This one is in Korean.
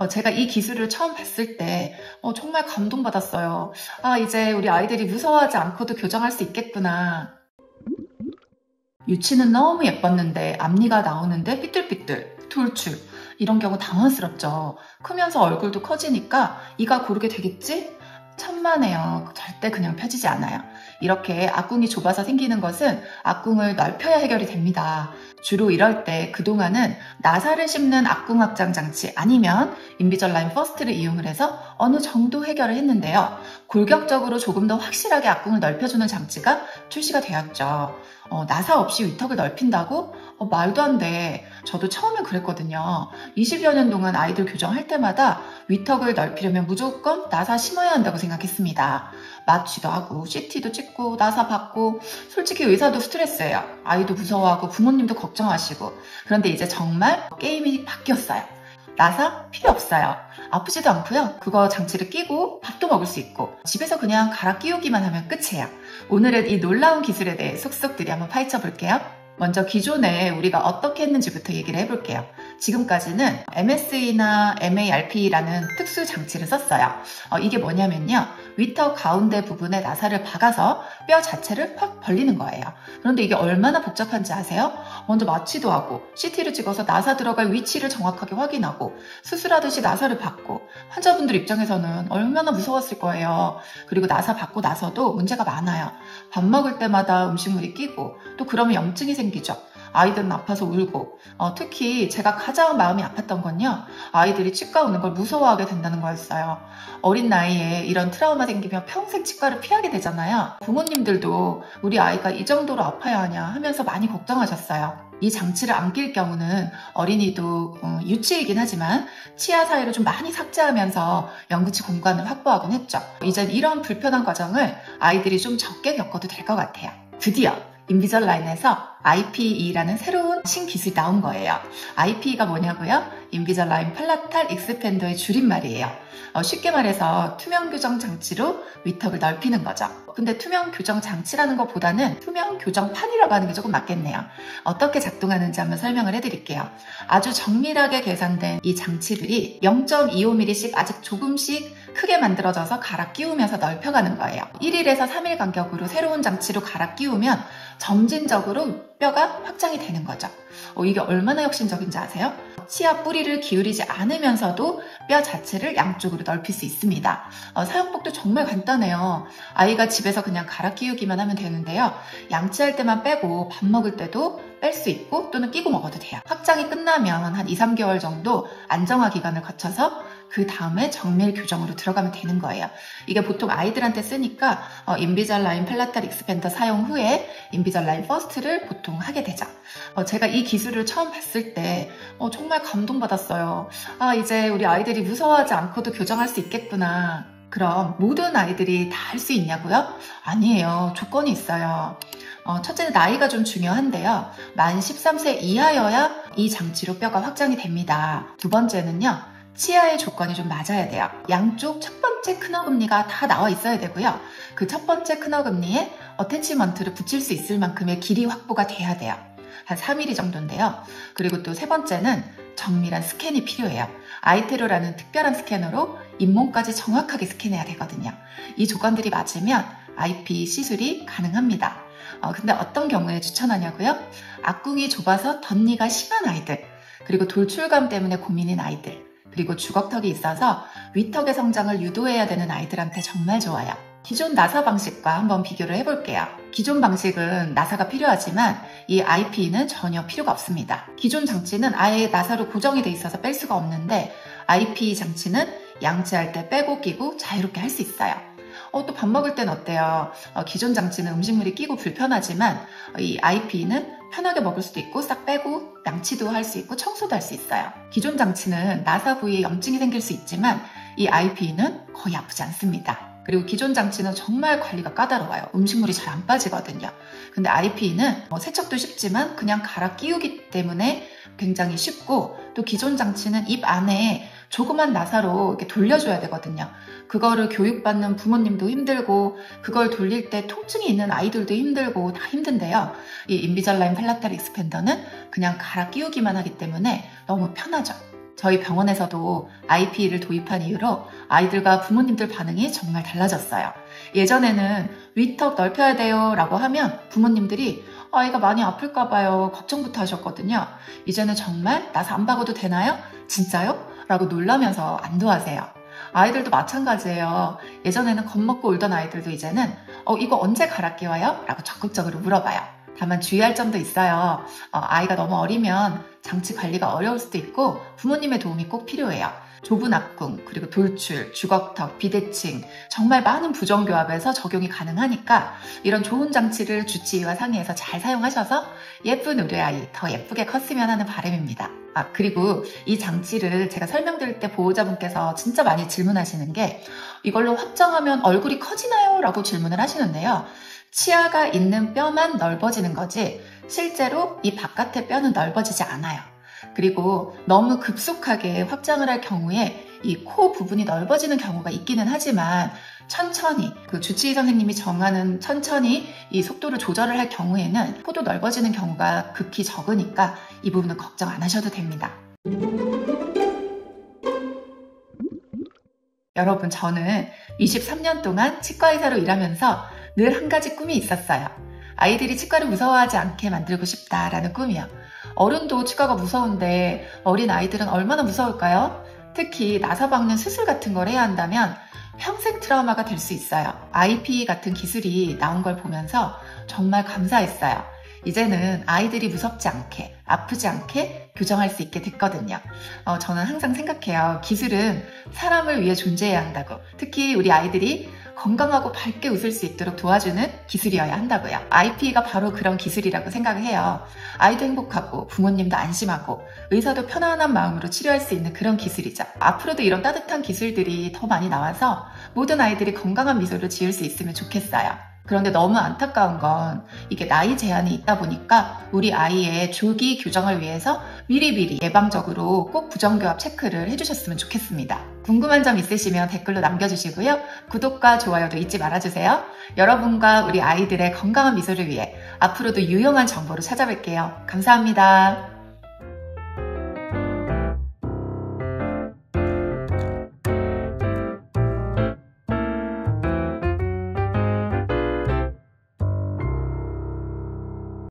제가 이 기술을 처음 봤을 때 정말 감동받았어요. 아, 이제 우리 아이들이 무서워하지 않고도 교정할 수 있겠구나. 유치는 너무 예뻤는데 앞니가 나오는데 삐뚤삐뚤, 돌출 이런 경우 당황스럽죠. 크면서 얼굴도 커지니까 이가 고르게 되겠지? 천만에요. 절대 그냥 펴지지 않아요. 이렇게 앞궁이 좁아서 생기는 것은 앞궁을 넓혀야 해결이 됩니다. 주로 이럴 때 그동안은 나사를 씹는 앞궁 확장 장치 아니면 인비절라인 퍼스트를 이용을 해서 어느 정도 해결을 했는데요. 골격적으로 조금 더 확실하게 앞궁을 넓혀주는 장치가 출시가 되었죠. 나사 없이 위턱을 넓힌다고? 말도 안 돼. 저도 처음엔 그랬거든요. 20여 년 동안 아이들 교정할 때마다 위턱을 넓히려면 무조건 나사 심어야 한다고 생각했습니다. 마취도 하고 CT도 찍고 나사 받고 솔직히 의사도 스트레스예요. 아이도 무서워하고 부모님도 걱정하시고. 그런데 이제 정말 게임이 바뀌었어요. 나사 필요 없어요. 아프지도 않고요. 그거 장치를 끼고 밥도 먹을 수 있고 집에서 그냥 갈아 끼우기만 하면 끝이에요. 오늘은 이 놀라운 기술에 대해 속속들이 한번 파헤쳐 볼게요. 먼저 기존에 우리가 어떻게 했는지부터 얘기를 해볼게요. 지금까지는 MSE나 MARP라는 특수 장치를 썼어요. 이게 뭐냐면요. 위턱 가운데 부분에 나사를 박아서 뼈 자체를 확 벌리는 거예요. 그런데 이게 얼마나 복잡한지 아세요? 먼저 마취도 하고 CT를 찍어서 나사 들어갈 위치를 정확하게 확인하고 수술하듯이 나사를 받고 환자분들 입장에서는 얼마나 무서웠을 거예요. 그리고 나사 받고 나서도 문제가 많아요. 밥 먹을 때마다 음식물이 끼고 또 그러면 염증이 생기죠. 아이들은 아파서 울고 특히 제가 가장 마음이 아팠던 건요. 아이들이 치과 오는 걸 무서워하게 된다는 거였어요. 어린 나이에 이런 트라우마 생기면 평생 치과를 피하게 되잖아요. 부모님들도 우리 아이가 이 정도로 아파야 하냐 하면서 많이 걱정하셨어요. 이 장치를 안 낄 경우는 어린이도 유치이긴 하지만 치아 사이를 좀 많이 삭제하면서 영구치 공간을 확보하곤 했죠. 이젠 이런 불편한 과정을 아이들이 좀 적게 겪어도 될 것 같아요. 드디어 인비절라인에서 IPE라는 새로운 신기술이 나온 거예요. IPE가 뭐냐고요? 인비절라인 팔라탈 익스펜더의 줄임말이에요. 쉽게 말해서 투명 교정 장치로 위턱을 넓히는 거죠. 근데 투명 교정 장치라는 것보다는 투명 교정판이라고 하는 게 조금 맞겠네요. 어떻게 작동하는지 한번 설명을 해드릴게요. 아주 정밀하게 계산된 이 장치들이 0.25mm씩 아직 조금씩 크게 만들어져서 갈아 끼우면서 넓혀가는 거예요. 1일에서 3일 간격으로 새로운 장치로 갈아 끼우면 점진적으로 뼈가 확장이 되는 거죠. 이게 얼마나 혁신적인지 아세요? 치아 뿌리를 기울이지 않으면서도 뼈 자체를 양쪽으로 넓힐 수 있습니다. 사용법도 정말 간단해요. 아이가 집에서 그냥 갈아 끼우기만 하면 되는데요. 양치할 때만 빼고 밥 먹을 때도 뺄 수 있고 또는 끼고 먹어도 돼요. 확장이 끝나면 한 2, 3개월 정도 안정화 기간을 거쳐서 그 다음에 정밀 교정으로 들어가면 되는 거예요. 이게 보통 아이들한테 쓰니까 인비절라인 팔라탈 익스펜더 사용 후에 인비절라인 퍼스트를 보통 하게 되죠. 제가 이 기술을 처음 봤을 때 정말 감동받았어요. 아, 이제 우리 아이들이 무서워하지 않고도 교정할 수 있겠구나. 그럼 모든 아이들이 다 할 수 있냐고요? 아니에요. 조건이 있어요. 첫째는 나이가 좀 중요한데요. 만 13세 이하여야 이 장치로 뼈가 확장이 됩니다. 두 번째는요. 치아의 조건이 좀 맞아야 돼요. 양쪽 첫 번째 큰어금니가 다 나와 있어야 되고요. 그 첫 번째 큰어금니에 어태치먼트를 붙일 수 있을 만큼의 길이 확보가 돼야 돼요. 한 3mm 정도인데요. 그리고 또 세 번째는 정밀한 스캔이 필요해요. 아이테로라는 특별한 스캐너로 잇몸까지 정확하게 스캔해야 되거든요. 이 조건들이 맞으면 IP 시술이 가능합니다. 근데 어떤 경우에 추천하냐고요? 앞궁이 좁아서 덧니가 심한 아이들, 그리고 돌출감 때문에 고민인 아이들, 그리고 주걱턱이 있어서 위턱의 성장을 유도해야 되는 아이들한테 정말 좋아요. 기존 나사 방식과 한번 비교를 해볼게요. 기존 방식은 나사가 필요하지만 이 IP는 전혀 필요가 없습니다. 기존 장치는 아예 나사로 고정이 돼 있어서 뺄 수가 없는데 IP 장치는 양치할 때 빼고 끼고 자유롭게 할 수 있어요. 또 밥 먹을 땐 어때요? 기존 장치는 음식물이 끼고 불편하지만 이 IP는 편하게 먹을 수도 있고 싹 빼고 양치도 할 수 있고 청소도 할 수 있어요. 기존 장치는 나사 부위에 염증이 생길 수 있지만 이 IP는 거의 아프지 않습니다. 그리고 기존 장치는 정말 관리가 까다로워요. 음식물이 잘 안 빠지거든요. 근데 IP는 세척도 쉽지만 그냥 갈아 끼우기 때문에 굉장히 쉽고 또 기존 장치는 입 안에 조그만 나사로 이렇게 돌려줘야 되거든요. 그거를 교육받는 부모님도 힘들고 그걸 돌릴 때 통증이 있는 아이들도 힘들고 다 힘든데요. 이 인비절라인 팔라탈 익스펜더는 그냥 갈아 끼우기만 하기 때문에 너무 편하죠. 저희 병원에서도 IP를 도입한 이후로 아이들과 부모님들 반응이 정말 달라졌어요. 예전에는 위턱 넓혀야 돼요 라고 하면 부모님들이 아이가 많이 아플까 봐요 걱정부터 하셨거든요. 이제는 정말 나서 안 박아도 되나요? 진짜요? 라고 놀라면서 안도하세요. 아이들도 마찬가지예요. 예전에는 겁먹고 울던 아이들도 이제는 이거 언제 갈아 끼워요? 라고 적극적으로 물어봐요. 다만 주의할 점도 있어요. 아이가 너무 어리면 장치 관리가 어려울 수도 있고 부모님의 도움이 꼭 필요해요. 좁은 앞궁, 그리고 돌출, 주걱턱, 비대칭 정말 많은 부정교합에서 적용이 가능하니까 이런 좋은 장치를 주치의와 상의해서 잘 사용하셔서 예쁜 우리 아이 더 예쁘게 컸으면 하는 바람입니다. 그리고 이 장치를 제가 설명드릴 때 보호자분께서 진짜 많이 질문하시는 게 이걸로 확장하면 얼굴이 커지나요? 라고 질문을 하시는데요. 치아가 있는 뼈만 넓어지는 거지 실제로 이 바깥의 뼈는 넓어지지 않아요. 그리고 너무 급속하게 확장을 할 경우에 이 코 부분이 넓어지는 경우가 있기는 하지만 천천히 주치의 선생님이 정하는 천천히 이 속도를 조절을 할 경우에는 코도 넓어지는 경우가 극히 적으니까 이 부분은 걱정 안 하셔도 됩니다. 여러분, 저는 23년 동안 치과의사로 일하면서 늘 한 가지 꿈이 있었어요. 아이들이 치과를 무서워하지 않게 만들고 싶다라는 꿈이요. 어른도 치과가 무서운데 어린 아이들은 얼마나 무서울까요? 특히 나사 박는 수술 같은 걸 해야 한다면 평생 트라우마가 될 수 있어요. IP 같은 기술이 나온 걸 보면서 정말 감사했어요. 이제는 아이들이 무섭지 않게, 아프지 않게 교정할 수 있게 됐거든요. 저는 항상 생각해요. 기술은 사람을 위해 존재해야 한다고. 특히 우리 아이들이 건강하고 밝게 웃을 수 있도록 도와주는 기술이어야 한다고요. IP가 바로 그런 기술이라고 생각을 해요. 아이도 행복하고 부모님도 안심하고 의사도 편안한 마음으로 치료할 수 있는 그런 기술이죠. 앞으로도 이런 따뜻한 기술들이 더 많이 나와서 모든 아이들이 건강한 미소를 지을 수 있으면 좋겠어요. 그런데 너무 안타까운 건 이게 나이 제한이 있다 보니까 우리 아이의 조기 교정을 위해서 미리미리 예방적으로 꼭 부정교합 체크를 해주셨으면 좋겠습니다. 궁금한 점 있으시면 댓글로 남겨주시고요. 구독과 좋아요도 잊지 말아주세요. 여러분과 우리 아이들의 건강한 미소를 위해 앞으로도 유용한 정보로 찾아뵐게요. 감사합니다.